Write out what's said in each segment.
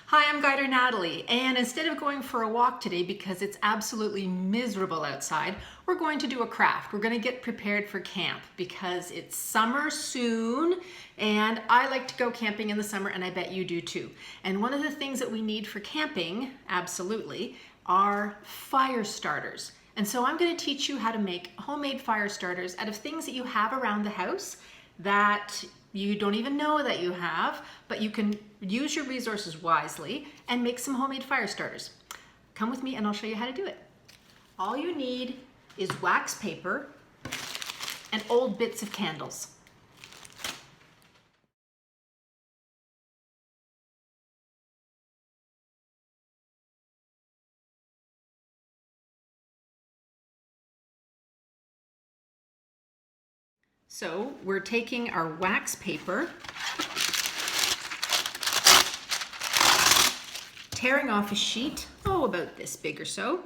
Hi, I'm Guider Natalie, and instead of going for a walk today because it's absolutely miserable outside, we're going to do a craft. We're going to get prepared for camp because it's summer soon, and I like to go camping in the summer, and I bet you do too. And one of the things that we need for camping, absolutely, are fire starters. And so I'm going to teach you how to make homemade fire starters out of things that you have around the house that you don't even know that you have, but you can use your resources wisely and make some homemade fire starters. Come with me and I'll show you how to do it. All you need is wax paper and old bits of candles. So we're taking our wax paper, tearing off a sheet, about this big or so,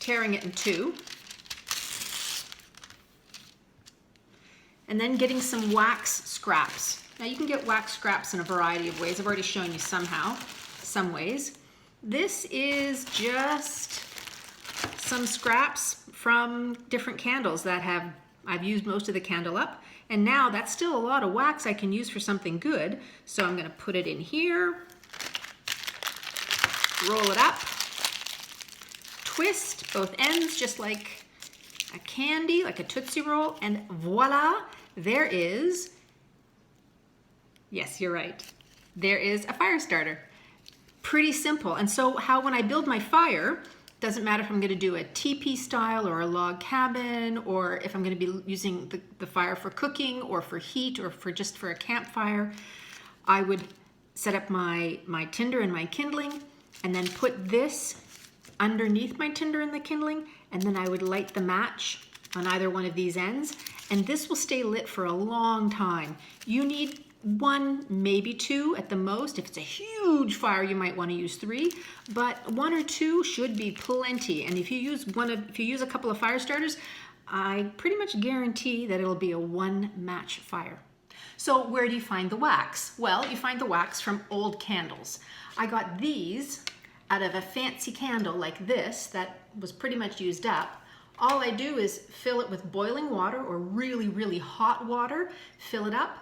tearing it in two, and then getting some wax scraps. Now you can get wax scraps in a variety of ways. I've already shown you some ways. This is just some scraps from different candles that I've used most of the candle up, and now that's still a lot of wax I can use for something good. So I'm going to put it in here, roll it up, twist both ends just like a candy, like a Tootsie Roll, and voila, there is, yes, you're right, there is a fire starter. Pretty simple. And so when I build my fire, doesn't matter if I'm going to do a teepee style or a log cabin, or if I'm going to be using the fire for cooking or for heat or just for a campfire. I would set up my tinder and my kindling and then put this underneath my tinder and the kindling, and then I would light the match on either one of these ends, and this will stay lit for a long time. You need one, maybe two at the most. If it's a huge fire, you might want to use three, but one or two should be plenty. And if you use a couple of fire starters, I pretty much guarantee that it'll be a one match fire. So where do you find the wax? Well, you find the wax from old candles. I got these out of a fancy candle like this that was pretty much used up. All I do is fill it with boiling water or really, really hot water, fill it up,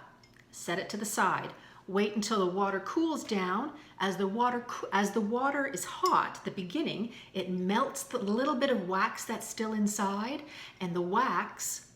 set it to the side. Wait until the water cools down. As the water is hot at the beginning, it melts the little bit of wax that's still inside, and the wax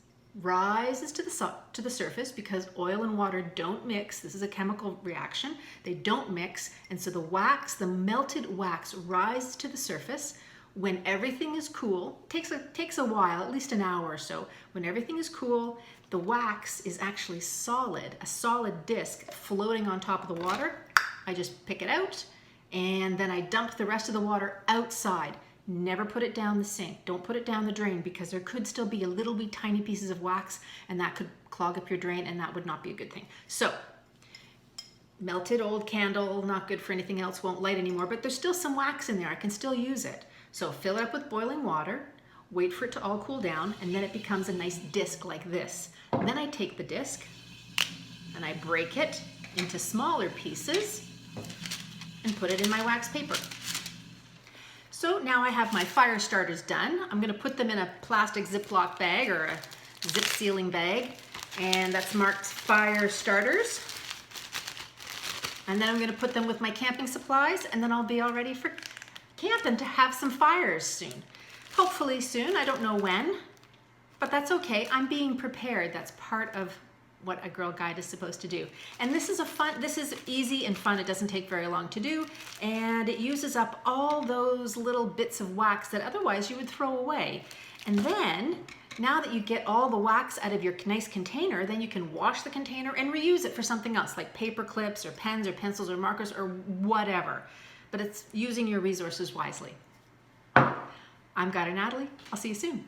rises to the surface because oil and water don't mix. This is a chemical reaction. They don't mix, and so the melted wax rises to the surface. When everything is cool, takes a while, at least an hour or so. When everything is cool, the wax is actually solid, a solid disc floating on top of the water. I just pick it out, and then I dump the rest of the water outside. Never put it down the sink. Don't put it down the drain, because there could still be a little wee tiny pieces of wax, and that could clog up your drain, and that would not be a good thing. So, melted old candle, not good for anything else, won't light anymore, but there's still some wax in there. I can still use it. So fill it up with boiling water, wait for it to all cool down, and then it becomes a nice disc like this. And then I take the disc and I break it into smaller pieces and put it in my wax paper. So now I have my fire starters done. I'm going to put them in a plastic Ziploc bag or a zip sealing bag, and that's marked fire starters. And then I'm going to put them with my camping supplies, and then I'll be all ready for camp and to have some fires soon. Hopefully soon, I don't know when, but that's okay. I'm being prepared. That's part of what a Girl Guide is supposed to do. And this is easy and fun. It doesn't take very long to do, and it uses up all those little bits of wax that otherwise you would throw away. And then, now that you get all the wax out of your nice container, then you can wash the container and reuse it for something else, like paper clips or pens or pencils or markers or whatever. But it's using your resources wisely. I'm Guider Natalie. I'll see you soon.